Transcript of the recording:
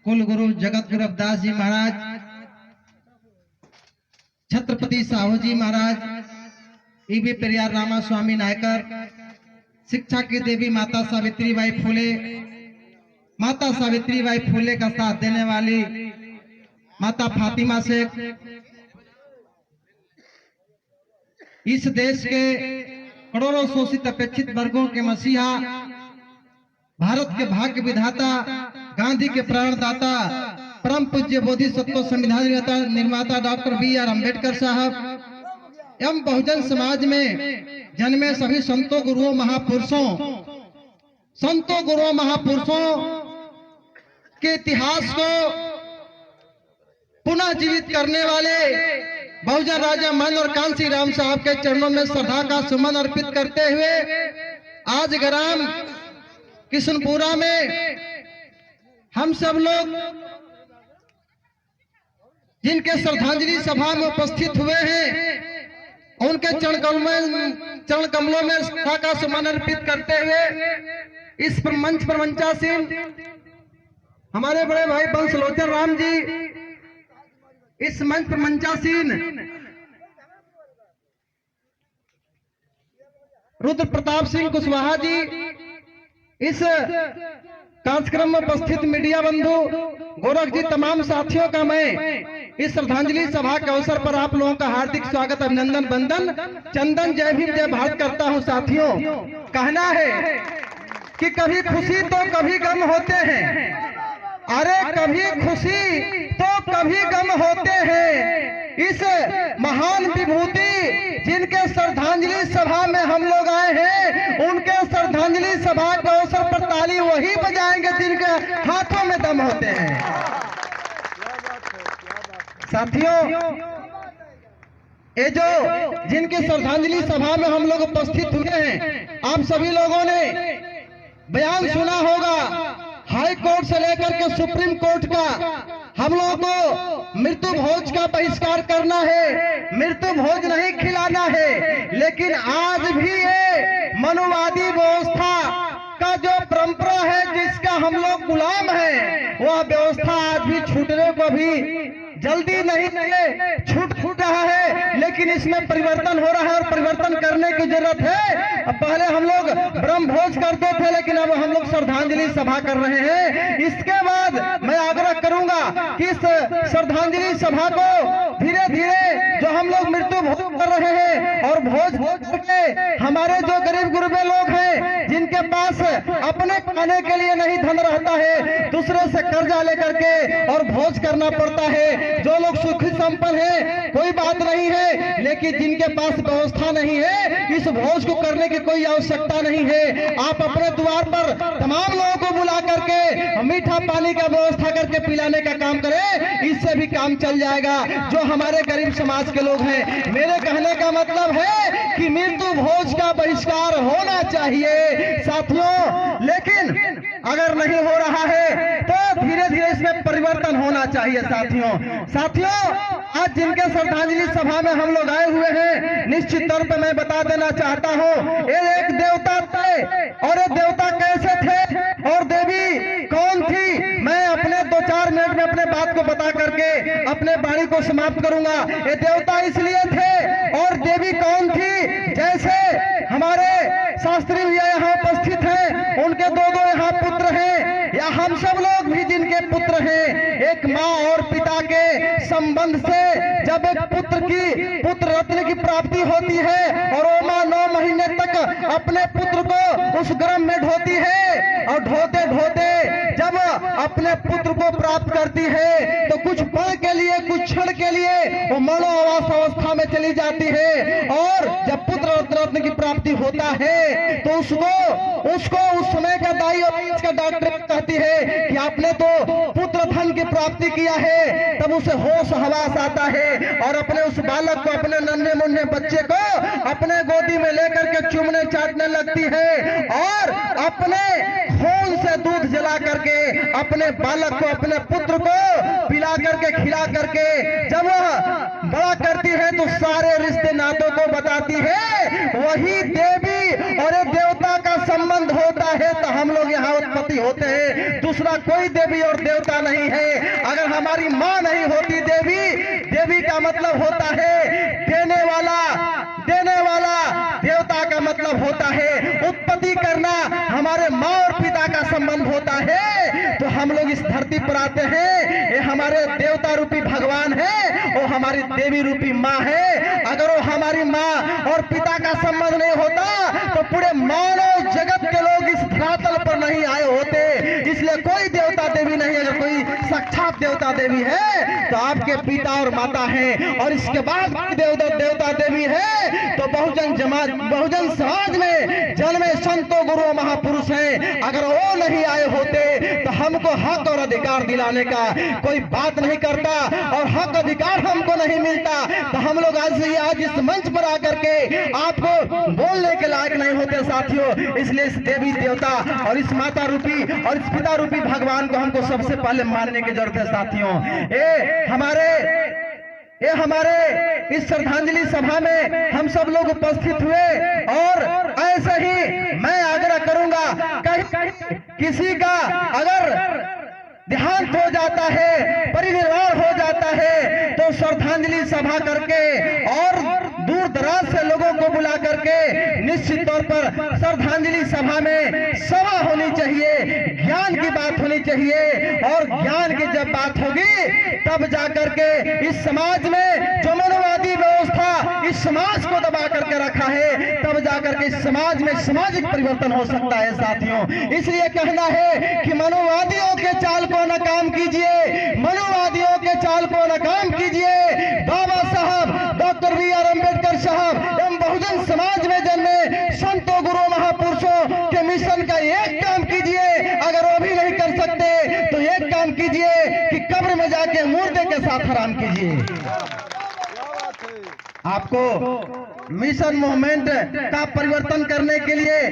कुल गुरु जगत गुरु रविदास जी महाराज, छत्रपति साहू जी महाराज, ईवी पेरियार रामा स्वामी नायकर, शिक्षा की देवी माता सावित्रीबाई फुले, माता सावित्रीबाई फुले का साथ देने वाली माता फातिमा शेख, इस देश के करोड़ों शोषित अपेक्षित वर्गों के मसीहा, भारत के भाग्य विधाता, गांधी के प्राणदाता, परम पूज्य बोधिसत्व संविधान निर्माता डॉक्टर बी.आर. अम्बेडकर साहब एवं बहुजन समाज में जन्मे सभी संतों गुरुओं महापुरुषों के इतिहास को पुनः जीवित करने वाले बहुजन राजा मन और कांसी राम साहब के चरणों में श्रद्धा का सुमन अर्पित करते हुए आज ग्राम किशनपुरा में हम सब लोग जिनके श्रद्धांजलि सभा में उपस्थित हुए हैं उनके चरण कमलों में श्रद्धा का सुमन अर्पित करते हुए इस मंच पर मंचासीन हमारे बड़े भाई बंसलोचन राम जी, इस मंच पर मंचासीन रुद्र प्रताप सिंह कुशवाहा जी, इस कार्यक्रम में उपस्थित मीडिया बंधु गोरख जी, तमाम साथियों का मैं इस श्रद्धांजलि सभा के अवसर पर आप लोगों का हार्दिक स्वागत, अभिनंदन, वंदन, चंदन, जय भीम, जय भारत करता हूं। साथियों, कहना है कि कभी खुशी तो कभी गम होते हैं, अरे कभी खुशी तो कभी गम होते हैं। इस महान विभूति जिनके श्रद्धांजलि सभा में हम लोग आए हैं, उनके श्रद्धांजलि सभा के अवसर पर ताली वही बजाएंगे जिनके हाथों में दम होते हैं। साथियों, ये जो जिनकी श्रद्धांजलि सभा में हम लोग उपस्थित हुए हैं, आप सभी लोगों ने बयान सुना होगा, हाई कोर्ट से लेकर के सुप्रीम कोर्ट का हम लोगों को मृत्यु भोज का बहिष्कार करना है, मृत्यु भोज नहीं खिलाना है। लेकिन आज भी ये मनुवादी व्यवस्था का जो परंपरा है, जिसका हम लोग गुलाम हैं, वह व्यवस्था आज भी छूटने को भी जल्दी नहीं छूट रहा है। लेकिन इसमें परिवर्तन हो रहा है और परिवर्तन करने की जरूरत है। अब पहले हम लोग ब्रह्म भोज करते थे, लेकिन अब हम लोग श्रद्धांजलि सभा कर रहे हैं। इसके बाद मैं आग्रह करूंगा कि इस श्रद्धांजलि सभा को धीरे धीरे जो हम लोग मृत्यु भोज कर रहे हैं और भोज करके हमारे जो गरीब गुरबे लोग हैं, जिनके पास अपने खाने के लिए नहीं धन रहता है, दूसरे से कर्जा लेकर के और भोज करना पड़ता है। जो लोग सुखी संपन्न हैं, कोई बात नहीं है, लेकिन जिनके पास व्यवस्था नहीं है, इस भोज को करने की कोई आवश्यकता नहीं है। आप अपने द्वार पर तमाम लोगों को बुला करके मीठा पानी का व्यवस्था करके पिलाने का काम करें, इससे भी काम चल जाएगा। जो हमारे गरीब समाज के लोग हैं, मेरे कहने का मतलब है कि मृत्यु भोज का बहिष्कार होना चाहिए साथियों। लेकिन अगर नहीं हो रहा है तो धीरे धीरे इसमें परिवर्तन होना चाहिए। साथियों, आज जिनके श्रद्धांजलि सभा में हम लोग आए हुए हैं, निश्चित तौर पे मैं बता देना चाहता हूँ, ये एक देवता थे और ये देवता कैसे थे और देवी कौन थी, मैं अपने 2-4 मिनट में अपने बात को बता करके अपने वाणी को समाप्त करूंगा। ये देवता इसलिए थे और देवी कौन थी, जैसे हमारे शास्त्री भैया यहाँ उपस्थित हैं, उनके 2 यहाँ पुत्र हैं, या हम सब लोग भी जिनके पुत्र हैं, एक माँ और पिता के संबंध से जब एक पुत्र रत्न की प्राप्ति होती है और वो माँ 9 महीने तक अपने पुत्र को उस गर्भ में ढोती है और ढोते ढोते जब अपने पुत्र को प्राप्त करती है तो कुछ पल के लिए, कुछ क्षण के लिए वो मनोआवास अवस्था में चली जाती है। और जब पुत्र रत्न की प्राप्ति होता है तो उसको उस समय का दाई और इसका डॉक्टर कहती है कि आपने तो पुत्र धन की प्राप्ति किया है। तब उसे होश हवास आता है और अपने उस बालक को, अपने नन्हे मुन्ने बच्चे को अपने गोदी में लेकर के चूमने चाटने लगती है और अपने खून से दूध जला करके अपने बालक को, अपने पुत्र को पिला करके, खिला करके जब वह बड़ा करती है तो सारे रिश्ते नातों को बताती है। वही देवी और देवता का संबंध होता है तो हम लोग यहाँ उत्पत्ति होते हैं। दूसरा कोई देवी और देवता नहीं है। अगर हमारी माँ नहीं होती देवी, देवी का मतलब होता है देने वाला, देने वाला। देवता का मतलब होता है उत्पत्ति करना। हमारे माँ और पिता का संबंध होता है तो हम लोग इस धरती पर आते हैं। ये हमारे देवता रूपी भगवान है, वो हमारी देवी रूपी माँ है। अगर वो हमारी माँ और पिता का संबंध नहीं होता तो पूरे मानव जगत के लोग इस धरातल पर नहीं आए होते। इसलिए कोई देवता देवी नहीं। अगर कोई साक्षात देवता देवी है तो आपके पिता और माता है, और इसके बाद देवता देवी है तो बहुजन समाज में जन्मे संतों गुरु महापुरुष हैं। अगर वो नहीं आए होते तो हमको हक और अधिकार दिलाने का कोई बात नहीं करता, और हक अधिकार हमको नहीं मिलता तो हम लोग आज इस मंच पर आकर के आपको बोलने के लायक नहीं होते साथियों। इसलिए इस देवी देवता और इस माता रूपी और इस पिता रूपी भगवान को हमको सबसे पहले मानने की जरूरत है साथियों। ये हमारे इस श्रद्धांजलि सभा में हम सब लोग उपस्थित हुए, और ऐसे ही मैं आग्रह करूंगा कहीं किसी का अगर देहांत हो जाता है, परिनिर्वाण हो जाता है तो श्रद्धांजलि सभा करके और दूर दराज से लोगों को बुला करके निश्चित तौर पर श्रद्धांजलि सभा में सभा होनी चाहिए, ज्ञान की बात होनी चाहिए। और ज्ञान की जब बात होगी तब जाकर के इस समाज में जो मनोवादी व्यवस्था इस समाज को दबा करके रखा है, तब जाकर के इस समाज में सामाजिक परिवर्तन हो सकता है साथियों। इसलिए कहना है कि मनोवादियों के चाल को नाकाम कीजिए, मनोवादियों के चाल को नाकाम कीजिए। बाबा साहब डॉक्टर बी.आर. अम्बेडकर साहब एवं बहुजन समाज में जन्मे संतों गुरु महापुरुषों के मिशन का एक काम कीजिए। अगर वो भी नहीं कर सकते तो एक काम कीजिए कि कब्र में जाके मुर्दे के साथ आराम कीजिए। आपको मिशन मूवमेंट का परिवर्तन करने के लिए